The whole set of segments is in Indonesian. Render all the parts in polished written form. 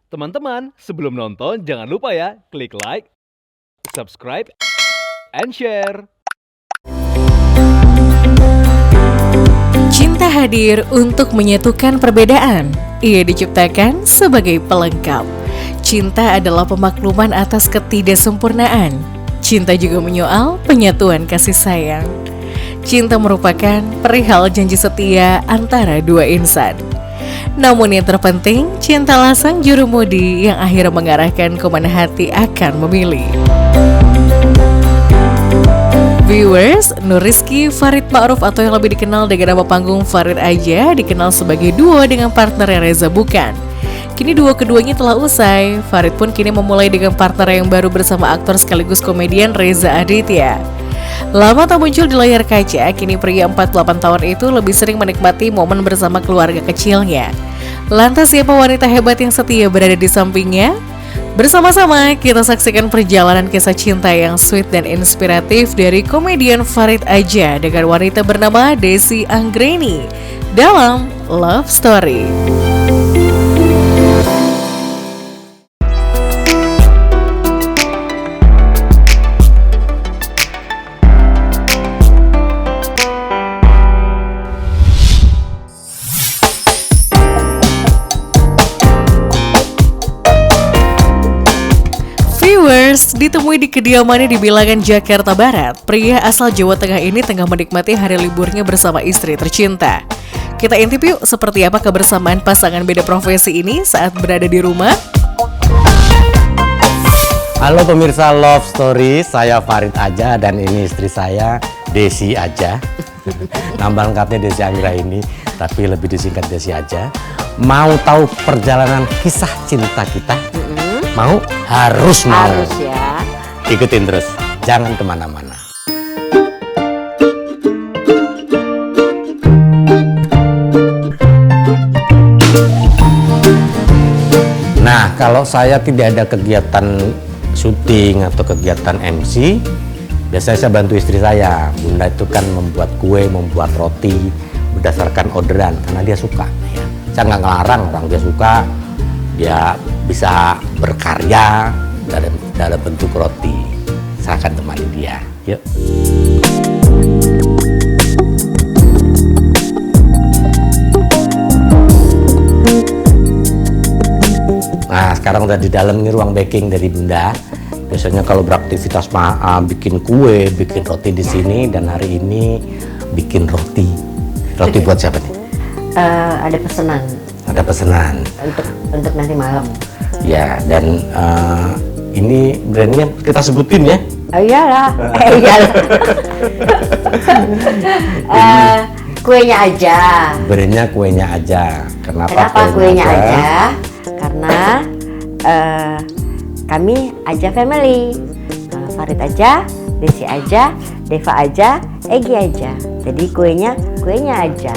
Teman-teman, sebelum nonton jangan lupa ya, klik like, subscribe, and share. Cinta hadir untuk menyatukan perbedaan. Ia diciptakan sebagai pelengkap. Cinta adalah pemakluman atas ketidaksempurnaan. Cinta juga menyoal penyatuan kasih sayang. Cinta merupakan perihal janji setia antara dua insan. Namun yang terpenting, cintalah sang jurumudi yang akhirnya mengarahkan kemana hati akan memilih. Viewers, Nur Rizky Farid Ma'ruf atau yang lebih dikenal dengan nama panggung Farid Aja dikenal sebagai duo dengan partner Reza Bukan. Kini duo keduanya telah usai. Farid pun kini memulai dengan partner yang baru bersama aktor sekaligus komedian Reza Aditya. Lama tak muncul di layar kaca, kini pria 48 tahun itu lebih sering menikmati momen bersama keluarga kecilnya. Lantas siapa wanita hebat yang setia berada di sampingnya? Bersama-sama kita saksikan perjalanan kisah cinta yang sweet dan inspiratif dari komedian Farid Aja dengan wanita bernama Desi Anggreni dalam Love Story. Viewers, ditemui di kediamannya di Bilangan, Jakarta Barat, pria asal Jawa Tengah ini tengah menikmati hari liburnya bersama istri tercinta. Kita intip yuk seperti apa kebersamaan pasangan beda profesi ini saat berada di rumah. Halo pemirsa Love Story, saya Farid Aja dan ini istri saya Desi Aja. Nama lengkapnya Desi Anggraeni, tapi lebih disingkat Desi Aja. Mau tahu perjalanan kisah cinta kita? Mau? Harus mau. Harus ya. Ikutin terus, jangan kemana-mana. Nah, kalau saya tidak ada kegiatan syuting atau kegiatan MC, biasanya saya bantu istri saya. Bunda itu kan membuat kue, membuat roti berdasarkan orderan karena dia suka. Ya. Saya nggak ngelarang orang dia suka, dia bisa berkarya dalam bentuk roti. Saya akan temani dia. Yuk. Nah, sekarang udah di dalam ini ruang baking dari Bunda. Biasanya kalau beraktivitas bikin kue, bikin roti di sini, dan hari ini bikin roti. Roti buat siapa nih? Ada pesanan. Ada pesanan. Untuk nanti malam. Ya, dan ini brandnya kita sebutin ya. Oh iyalah. Iyalah. Kuenya aja. Brandnya kuenya aja. Kenapa kuenya aja? Karena kami Aja family. Farid Aja, Desi Aja, Deva Aja, Egi Aja. Jadi kuenya aja.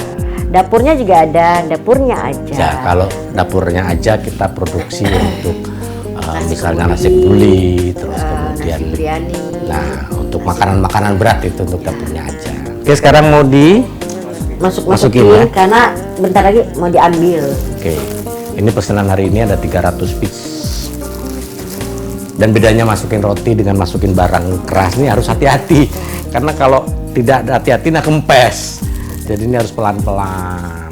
Dapurnya juga ada, dapurnya aja. Ya, kalau dapurnya aja kita produksi untuk misalnya nasi kuli, terus kemudian nasi biryani. Nah, untuk makanan-makanan berat itu untuk dapurnya aja. Oke, sekarang mau masukin ya? Karena bentar lagi mau diambil. Oke, ini pesanan hari ini ada 300 piece. Dan bedanya masukin roti dengan masukin barang keras ini harus hati-hati. Karena kalau tidak hati-hati nah kempes. Jadi ini harus pelan-pelan.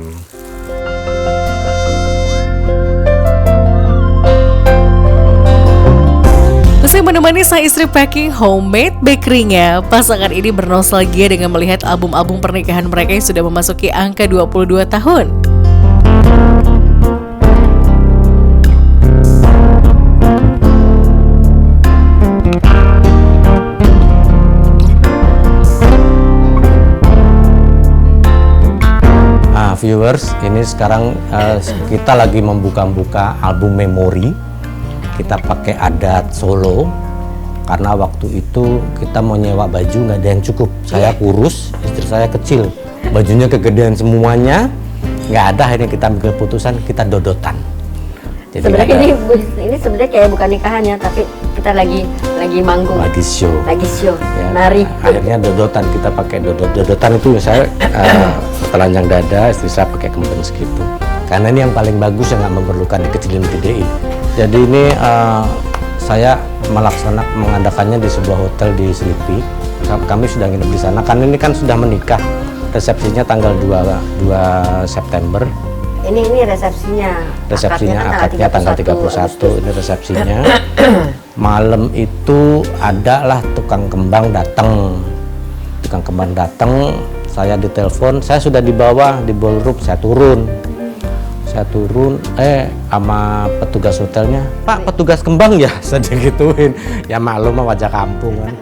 Usai menemani sang istri packing homemade bakery-nya, pasangan ini bernostalgia dengan melihat album-album pernikahan mereka yang sudah memasuki angka 22 tahun. Viewers, ini sekarang kita lagi membuka album memori. Kita pakai adat Solo karena waktu itu kita mau nyewa baju nggak ada yang cukup. Saya kurus, istri saya kecil, bajunya kegedean semuanya, nggak ada. Akhirnya kita ambil keputusan kita dodotan. Jadi sebenarnya ini sebenarnya kayak bukan nikahannya, tapi kita lagi manggung. Lagi show. Ya, nari. Akhirnya dodotan, kita pakai dodotan itu saya telanjang dada, istri saya pakai kemben segitu. Karena ini yang paling bagus yang nggak memerlukan dikecilin gedein. Jadi ini saya mengadakannya di sebuah hotel di Selipi. Kami sudah nginep di sana, karena ini kan sudah menikah. Resepsinya tanggal 2 September. Ini resepsinya. Akadnya tanggal 31. Ini resepsinya. Malam itu adalah tukang kembang datang. Saya ditelepon, saya sudah di bawah di ballroom, saya turun sama petugas hotelnya, Pak, petugas kembang ya, saya digituin. Ya maklum mah wajah kampung kan.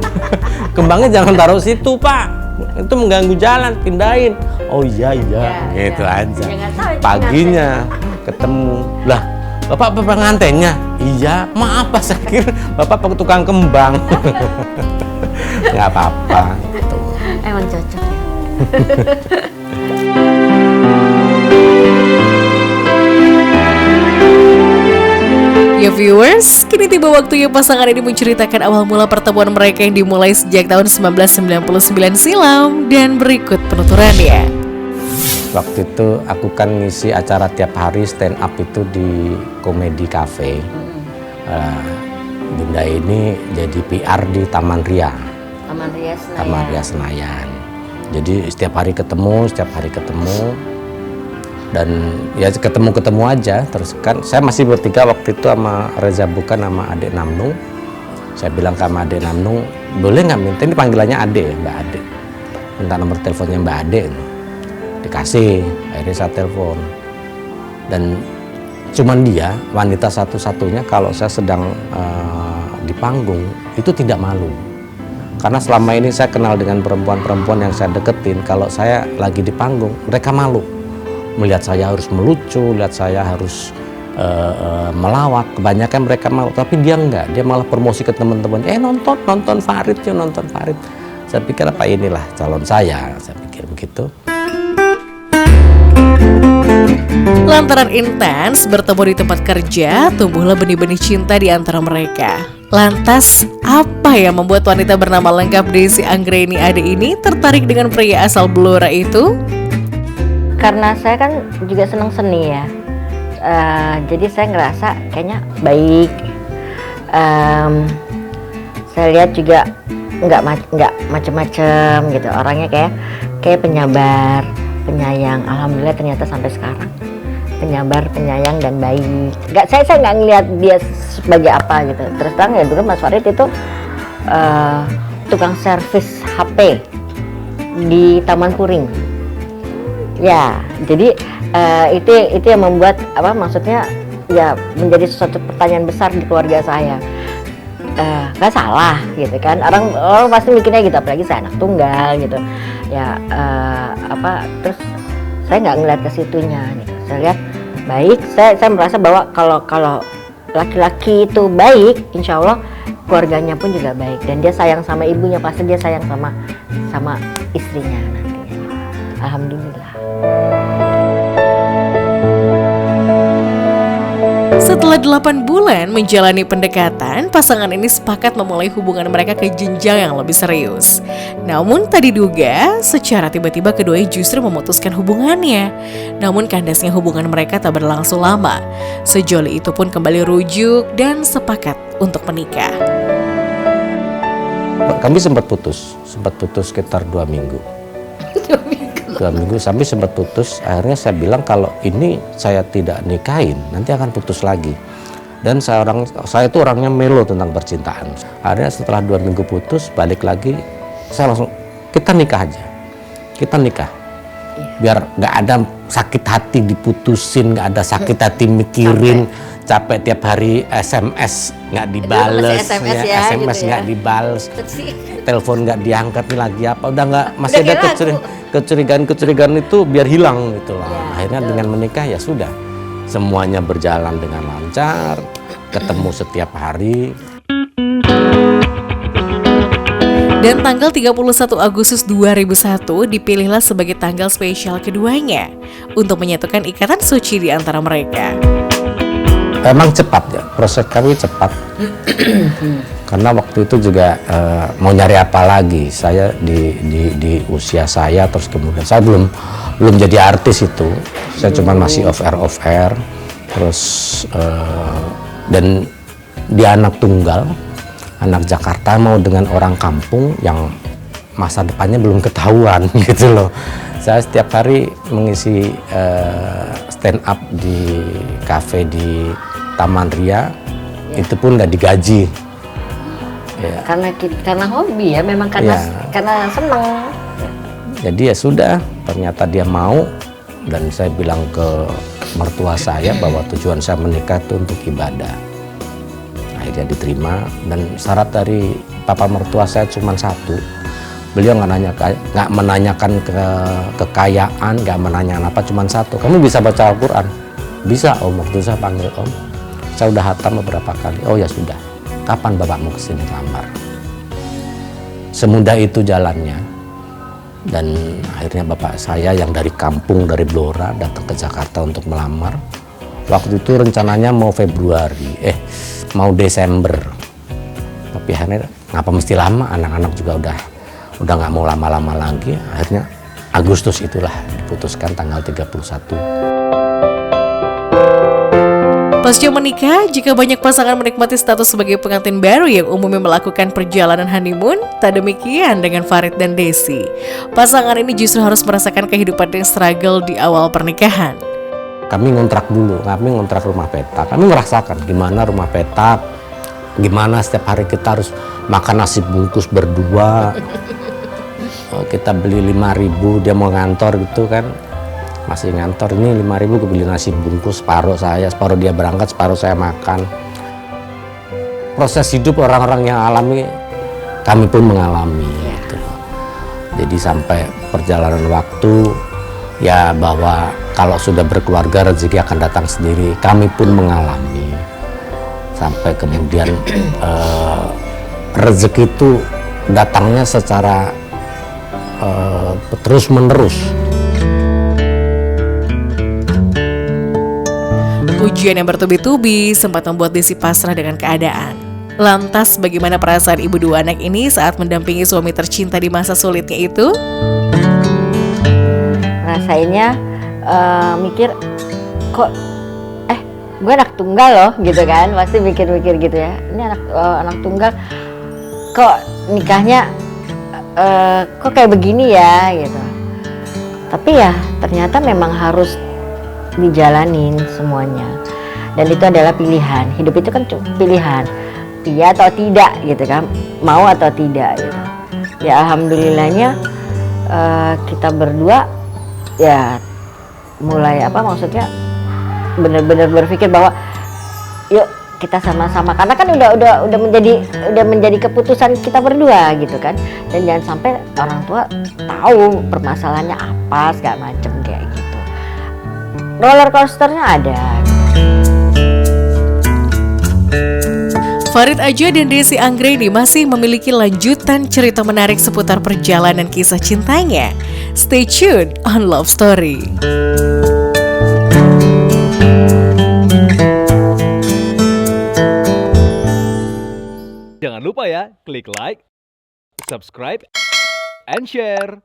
Kembangnya jangan taruh situ, Pak, itu mengganggu jalan, pindahin. Oh iya gitu aja. Paginya ketemu, lah Bapak pengantennya? Iya, maaf Pak, saya kira Bapak tukang kembang. Nggak apa-apa. Emang cocok ya. Ya viewers, kini tiba waktunya pasangan ini menceritakan awal mula pertemuan mereka yang dimulai sejak tahun 1999 silam, dan berikut penuturannya. Waktu itu aku kan ngisi acara tiap hari stand up itu di Komedi Cafe. Bunda ini jadi PR di Taman Ria Senayan. Jadi setiap hari ketemu dan ya ketemu aja. Terus kan saya masih bertiga waktu itu sama Reza Bukan sama Adek Namnung. Saya bilang sama Adek Namnung, boleh nggak minta, ini panggilannya Ade ya, Mbak Ade, minta nomor teleponnya Mbak Ade. Dikasih, akhirnya saya telepon. Dan cuman dia wanita satu-satunya kalau saya sedang di panggung itu tidak malu. Karena selama ini saya kenal dengan perempuan-perempuan yang saya deketin, kalau saya lagi di panggung mereka malu. Melihat saya harus melucu, lihat saya harus melawak, kebanyakan mereka malu. Tapi dia enggak, dia malah promosi ke teman-teman. Nonton Farid yuk, nonton Farid. Saya pikir apa inilah calon saya pikir begitu. Lantaran intens bertemu di tempat kerja, tumbuhlah benih-benih cinta di antara mereka. Lantas, apa yang membuat wanita bernama lengkap Desi Anggreni Ade ini tertarik dengan pria asal Blora itu? Karena saya kan juga senang seni ya, jadi saya ngerasa kayaknya baik. Saya lihat juga nggak macem-macem gitu, orangnya kayak penyabar, penyayang. Alhamdulillah ternyata sampai sekarang penyabar, penyayang dan baik. Saya nggak ngelihat dia sebagai apa gitu. Terus terang ya, dulu Mas Farid itu tukang servis HP di Taman Puring. Ya, jadi itu yang membuat maksudnya ya menjadi sesuatu pertanyaan besar di keluarga saya. Nggak salah gitu kan, orang pasti mikirnya gitu, apalagi saya anak tunggal gitu. Ya terus saya nggak ngeliat ke situnya gitu. Saya lihat baik, saya merasa bahwa kalau laki-laki itu baik, insya Allah keluarganya pun juga baik, dan dia sayang sama ibunya, pasti dia sayang sama istrinya nantinya. Alhamdulillah. Setelah 8 bulan menjalani pendekatan, pasangan ini sepakat memulai hubungan mereka ke jenjang yang lebih serius. Namun tak diduga, secara tiba-tiba keduanya justru memutuskan hubungannya. Namun kandasnya hubungan mereka tak berlangsung lama. Sejoli itu pun kembali rujuk dan sepakat untuk menikah. Kami sempat putus sekitar 2 minggu. 2 minggu sampai sempat putus. Akhirnya saya bilang kalau ini saya tidak nikahin nanti akan putus lagi. Dan saya itu orangnya melo tentang percintaan. Akhirnya setelah 2 minggu putus, balik lagi, saya langsung kita nikah aja. Kita nikah. Biar nggak ada sakit hati diputusin, nggak ada sakit hati mikirin, capek tiap hari SMS nggak dibales, SMS nggak dibales, telepon nggak diangkat, nih lagi apa, udah nggak, masih ada kecurigaan itu biar hilang gitu loh. Akhirnya dengan menikah ya sudah, semuanya berjalan dengan lancar, ketemu setiap hari. Dan tanggal 31 Agustus 2001 dipilihlah sebagai tanggal spesial keduanya untuk menyatukan ikatan suci di antara mereka. Emang cepat ya, proses kami cepat. Karena waktu itu juga mau nyari apa lagi, saya di usia saya, terus kemudian saya belum jadi artis itu, saya cuma masih off air, terus Dan dia anak tunggal, anak Jakarta mau dengan orang kampung yang masa depannya belum ketahuan gitu loh. Saya setiap hari mengisi stand up di kafe di Taman Ria, itu pun nggak digaji. Ya. Karena hobi ya, memang karena senang. Jadi ya sudah, ternyata dia mau, dan saya bilang ke mertua saya bahwa tujuan saya menikah itu untuk ibadah. Akhirnya diterima, dan syarat dari papa mertua saya cuma satu. Beliau nggak menanyakan kekayaan, nggak menanyakan apa, cuma satu. Kamu bisa baca Al-Quran? Bisa om. Waktu saya panggil om, saya udah hatam beberapa kali. Oh ya sudah. Kapan bapak mau kesini lamar? Semudah itu jalannya. Dan akhirnya bapak saya yang dari kampung, dari Blora, datang ke Jakarta untuk melamar. Waktu itu rencananya mau mau Desember. Tapi akhirnya ngapa mesti lama? Anak-anak juga udah nggak mau lama-lama lagi. Akhirnya Agustus itulah diputuskan tanggal 31. Pasca menikah, jika banyak pasangan menikmati status sebagai pengantin baru yang umumnya melakukan perjalanan honeymoon, tak demikian dengan Farid dan Desi. Pasangan ini justru harus merasakan kehidupan yang struggle di awal pernikahan. Kami ngontrak dulu, kami ngontrak rumah petak. Kami merasakan gimana rumah petak, gimana setiap hari kita harus makan nasi bungkus berdua. Kita beli 5.000, dia mau ngantor gitu kan. Masih ngantor, ini 5.000 gue beli nasi bungkus, separuh dia berangkat, separuh saya makan. Proses hidup orang-orang yang alami, kami pun mengalami gitu. Jadi sampai perjalanan waktu, ya bahwa kalau sudah berkeluarga rezeki akan datang sendiri, kami pun mengalami. Sampai kemudian rezeki itu datangnya secara terus menerus. Ujian yang bertubi-tubi sempat membuat Desi pasrah dengan keadaan. Lantas bagaimana perasaan ibu dua anak ini saat mendampingi suami tercinta di masa sulitnya itu? Rasainnya mikir, kok gue anak tunggal loh gitu kan, pasti mikir-mikir gitu ya. Ini anak tunggal, kok nikahnya kok kayak begini ya gitu. Tapi ya ternyata memang harus dijalanin semuanya, dan itu adalah pilihan. Hidup itu kan pilihan, iya atau tidak gitu kan, mau atau tidak gitu. Ya alhamdulillahnya kita berdua ya mulai maksudnya benar-benar berpikir bahwa yuk kita sama-sama, karena kan udah menjadi keputusan kita berdua gitu kan. Dan jangan sampai orang tua tahu permasalahannya apa segala macem kayak gitu. Roller coasternya ada. Farid Adja dan Desi Anggreni masih memiliki lanjutan cerita menarik seputar perjalanan kisah cintanya. Stay tuned on Love Story. Jangan lupa ya, klik like, subscribe, and share.